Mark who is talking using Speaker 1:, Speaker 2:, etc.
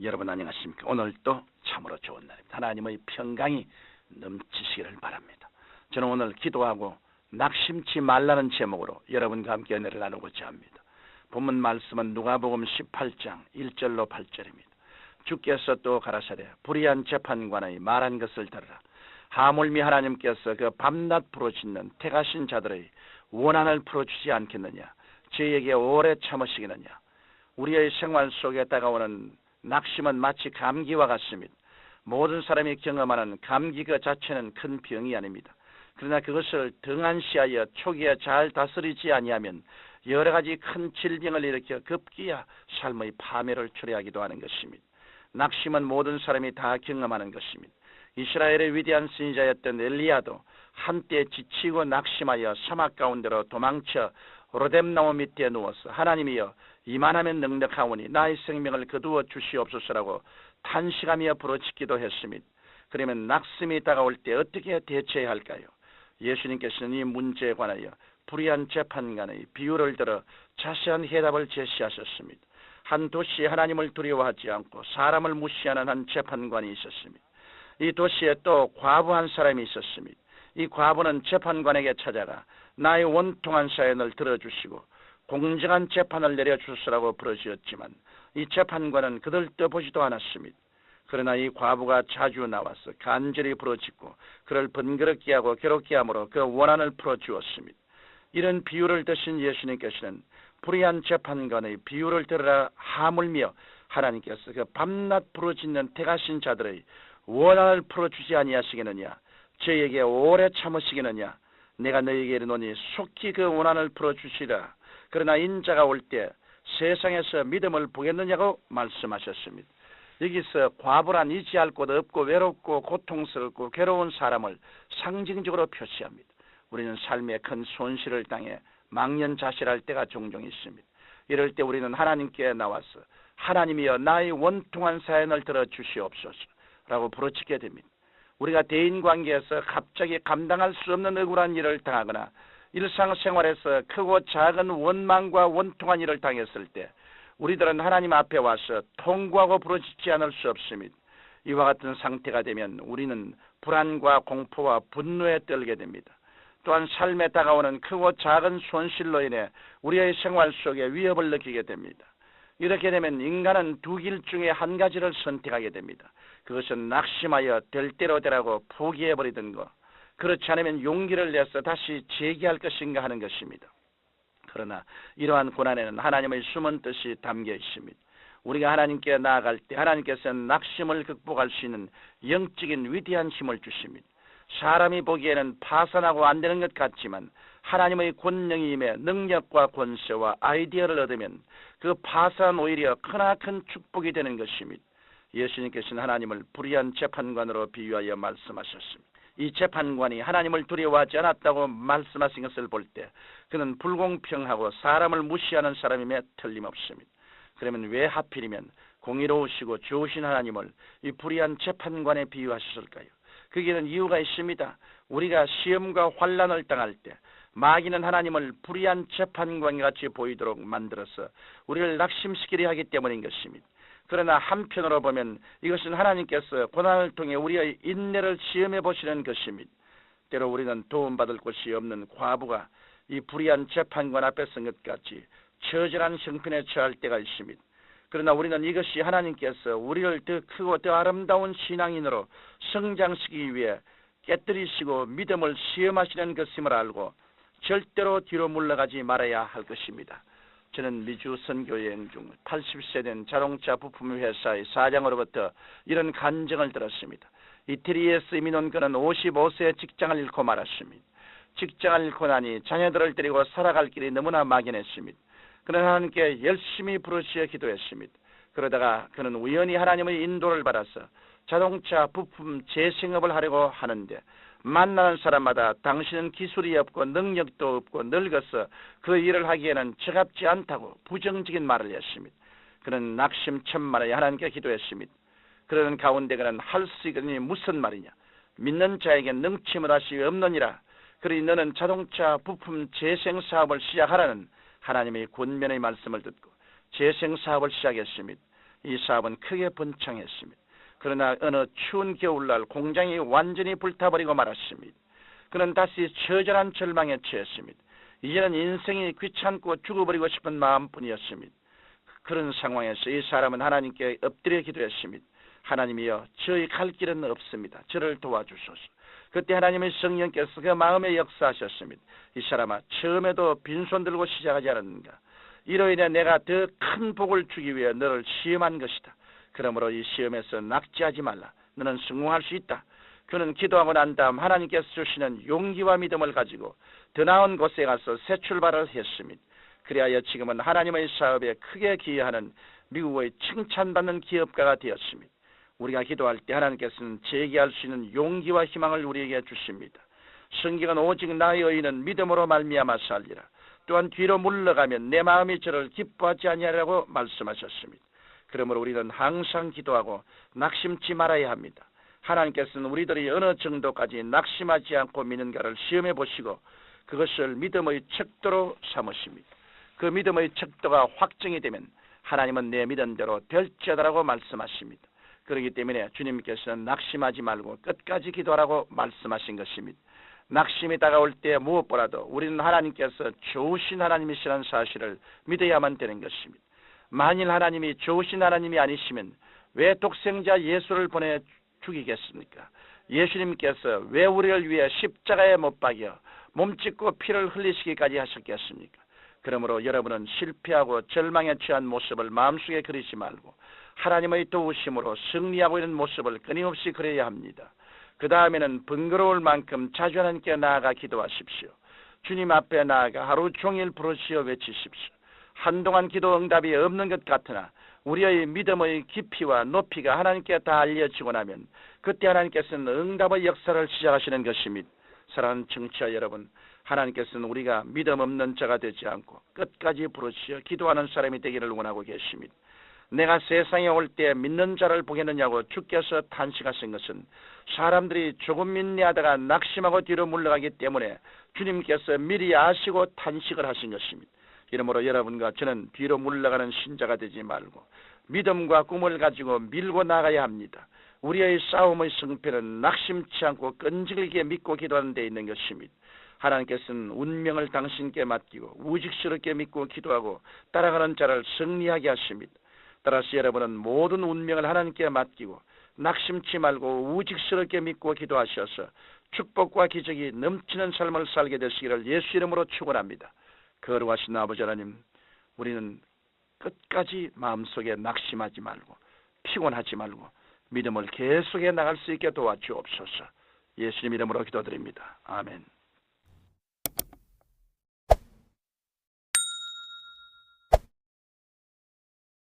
Speaker 1: 여러분 안녕하십니까? 오늘도 참으로 좋은 날입니다. 하나님의 평강이 넘치시기를 바랍니다. 저는 오늘 기도하고 낙심치 말라는 제목으로 여러분과 함께 은혜를 나누고자 합니다. 본문 말씀은 누가복음 18장 1절로 8절입니다. 주께서 또 가라사대 불의한 재판관의 말한 것을 들으라. 하물며 하나님께서 그 밤낮 부르짖는 택하신 자들의 원한을 풀어주지 않겠느냐? 저에게 오래 참으시겠느냐? 우리의 생활 속에 다가오는 낙심은 마치 감기와 같습니다. 모든 사람이 경험하는 감기 그 자체는 큰 병이 아닙니다. 그러나 그것을 등한시하여 초기에 잘 다스리지 아니하면 여러 가지 큰 질병을 일으켜 급기야 삶의 파멸을 초래하기도 하는 것입니다. 낙심은 모든 사람이 다 경험하는 것입니다. 이스라엘의 위대한 선지자였던 엘리야도 한때 지치고 낙심하여 사막 가운데로 도망쳐 로뎀나무 밑에 누워서 하나님이여 이만하면 능력하오니 나의 생명을 거두어 주시옵소서라고 탄식하며 부르짖기도 했습니다. 그러면 낙심이 다가올 때 어떻게 대처해야 할까요? 예수님께서는 이 문제에 관하여 불의한 재판관의 비유를 들어 자세한 해답을 제시하셨습니다. 한 도시에 하나님을 두려워하지 않고 사람을 무시하는 한 재판관이 있었습니다. 이 도시에 또 과부 한 사람이 있었습니다. 이 과부는 재판관에게 찾아가 나의 원통한 사연을 들어주시고 공정한 재판을 내려주시라고 부르짖었지만 이 재판관은 그들 떠보지도 않았습니다. 그러나 이 과부가 자주 나와서 간절히 부르짖고 그를 번거롭게 하고 괴롭게 함으로 그 원한을 풀어주었습니다. 이런 비유를 드신 예수님께서는 불의한 재판관의 비유를 들으라 하물며 하나님께서 그 밤낮 부르짖는 택하신 자들의 원한을 풀어주지 아니하시겠느냐? 저에게 오래 참으시겠느냐? 내가 너에게 이르노니 속히 그 원한을 풀어주시라. 그러나 인자가 올 때 세상에서 믿음을 보겠느냐고 말씀하셨습니다. 여기서 과부란 이지할 곳 없고 외롭고 고통스럽고 괴로운 사람을 상징적으로 표시합니다. 우리는 삶에 큰 손실을 당해 망연자실할 때가 종종 있습니다. 이럴 때 우리는 하나님께 나와서 하나님이여 나의 원통한 사연을 들어주시옵소서 라고 부르짖게 됩니다. 우리가 대인관계에서 갑자기 감당할 수 없는 억울한 일을 당하거나 일상생활에서 크고 작은 원망과 원통한 일을 당했을 때 우리들은 하나님 앞에 와서 통구하고 부르짖지 않을 수 없습니다. 이와 같은 상태가 되면 우리는 불안과 공포와 분노에 떨게 됩니다. 또한 삶에 다가오는 크고 작은 손실로 인해 우리의 생활 속에 위협을 느끼게 됩니다. 이렇게 되면 인간은 두 길 중에 한 가지를 선택하게 됩니다. 그것은 낙심하여 될 대로 되라고 포기해버리던 것, 그렇지 않으면 용기를 내서 다시 재기할 것인가 하는 것입니다. 그러나 이러한 고난에는 하나님의 숨은 뜻이 담겨 있습니다. 우리가 하나님께 나아갈 때 하나님께서는 낙심을 극복할 수 있는 영적인 위대한 힘을 주십니다. 사람이 보기에는 파산하고 안 되는 것 같지만 하나님의 권능이 임해 능력과 권세와 아이디어를 얻으면 그 파산 오히려 크나큰 축복이 되는 것입니다. 예수님께서는 하나님을 불의한 재판관으로 비유하여 말씀하셨습니다. 이 재판관이 하나님을 두려워하지 않았다고 말씀하신 것을 볼 때 그는 불공평하고 사람을 무시하는 사람임에 틀림없습니다. 그러면 왜 하필이면 공의로우시고 좋으신 하나님을 이 불의한 재판관에 비유하셨을까요? 거기에는 이유가 있습니다. 우리가 시험과 환난을 당할 때 마귀는 하나님을 불의한 재판관같이 보이도록 만들어서 우리를 낙심시키려 하기 때문인 것입니다. 그러나 한편으로 보면 이것은 하나님께서 고난을 통해 우리의 인내를 시험해 보시는 것입니다. 때로 우리는 도움받을 곳이 없는 과부가 이 불의한 재판관 앞에 선 것 같이 처절한 형편에 처할 때가 있습니다. 그러나 우리는 이것이 하나님께서 우리를 더 크고 더 아름다운 신앙인으로 성장시키기 위해 깨뜨리시고 믿음을 시험하시는 것임을 알고 절대로 뒤로 물러가지 말아야 할 것입니다. 저는 미주 선교여행 중 80세 된 자동차 부품 회사의 사장으로부터 이런 간증을 들었습니다. 이태리에서 이민 온 그는 55세에 직장을 잃고 말았습니다. 직장을 잃고 나니 자녀들을 데리고 살아갈 길이 너무나 막연했습니다. 그는 하나님께 열심히 부르짖어 기도했습니다. 그러다가 그는 우연히 하나님의 인도를 받아서 자동차 부품 재생업을 하려고 하는데 만나는 사람마다 당신은 기술이 없고 능력도 없고 늙어서 그 일을 하기에는 적합지 않다고 부정적인 말을 했습니다. 그는 낙심천만에 하나님께 기도했습니다. 그러는 가운데 그는 할 수 있으니 무슨 말이냐? 믿는 자에게 능침을 하시 없느니라. 그러니 너는 자동차 부품 재생 사업을 시작하라는 하나님의 권면의 말씀을 듣고 재생 사업을 시작했습니다. 이 사업은 크게 번창했습니다. 그러나 어느 추운 겨울날 공장이 완전히 불타버리고 말았습니다. 그는 다시 처절한 절망에 처했습니다. 이제는 인생이 귀찮고 죽어버리고 싶은 마음뿐이었습니다. 그런 상황에서 이 사람은 하나님께 엎드려 기도했습니다. 하나님이여, 저희 갈 길은 없습니다. 저를 도와주소서. 그때 하나님의 성령께서 그 마음에 역사하셨습니다. 이 사람아, 처음에도 빈손 들고 시작하지 않았는가? 이로 인해 내가 더 큰 복을 주기 위해 너를 시험한 것이다. 그러므로 이 시험에서 낙지하지 말라. 너는 성공할 수 있다. 그는 기도하고 난 다음 하나님께서 주시는 용기와 믿음을 가지고 더 나은 곳에 가서 새 출발을 했습니다. 그리하여 지금은 하나님의 사업에 크게 기여하는 미국의 칭찬받는 기업가가 되었습니다. 우리가 기도할 때 하나님께서는 재기할 수 있는 용기와 희망을 우리에게 주십니다. 성경은 오직 나의 의인은 믿음으로 말미암아 살리라. 또한 뒤로 물러가면 내 마음이 저를 기뻐하지 아니하리라고 말씀하셨습니다. 그러므로 우리는 항상 기도하고 낙심치 말아야 합니다. 하나님께서는 우리들이 어느 정도까지 낙심하지 않고 믿는가를 시험해 보시고 그것을 믿음의 척도로 삼으십니다. 그 믿음의 척도가 확정이 되면 하나님은 내 믿은 대로 될지어다라고 말씀하십니다. 그렇기 때문에 주님께서는 낙심하지 말고 끝까지 기도하라고 말씀하신 것입니다. 낙심이 다가올 때 무엇보다도 우리는 하나님께서 좋으신 하나님이시라는 사실을 믿어야만 되는 것입니다. 만일 하나님이 좋으신 하나님이 아니시면 왜 독생자 예수를 보내 죽이겠습니까? 예수님께서 왜 우리를 위해 십자가에 못 박여 몸짓고 피를 흘리시기까지 하셨겠습니까? 그러므로 여러분은 실패하고 절망에 처한 모습을 마음속에 그리지 말고 하나님의 도우심으로 승리하고 있는 모습을 끊임없이 그려야 합니다. 그 다음에는 번거로울 만큼 자주 하나님께 나아가 기도하십시오. 주님 앞에 나아가 하루 종일 부르시어 외치십시오. 한동안 기도 응답이 없는 것 같으나 우리의 믿음의 깊이와 높이가 하나님께 다 알려지고 나면 그때 하나님께서는 응답의 역사를 시작하시는 것입니다. 사랑하는 청취자 여러분, 하나님께서는 우리가 믿음 없는 자가 되지 않고 끝까지 부르시어 기도하는 사람이 되기를 원하고 계십니다. 내가 세상에 올 때 믿는 자를 보겠느냐고 주께서 탄식하신 것은 사람들이 조금 믿냐하다가 낙심하고 뒤로 물러가기 때문에 주님께서 미리 아시고 탄식을 하신 것입니다. 이러므로 여러분과 저는 뒤로 물러가는 신자가 되지 말고 믿음과 꿈을 가지고 밀고 나가야 합니다. 우리의 싸움의 승패는 낙심치 않고 끈질기게 믿고 기도하는 데 있는 것입니다. 하나님께서는 운명을 당신께 맡기고 우직스럽게 믿고 기도하고 따라가는 자를 승리하게 하십니다. 따라서 여러분은 모든 운명을 하나님께 맡기고 낙심치 말고 우직스럽게 믿고 기도하셔서 축복과 기적이 넘치는 삶을 살게 되시기를 예수 이름으로 축원합니다. 거룩하신 아버지 하나님, 우리는 끝까지 마음속에 낙심하지 말고 피곤하지 말고 믿음을 계속해 나갈 수 있게 도와주옵소서. 예수님 이름으로 기도드립니다. 아멘.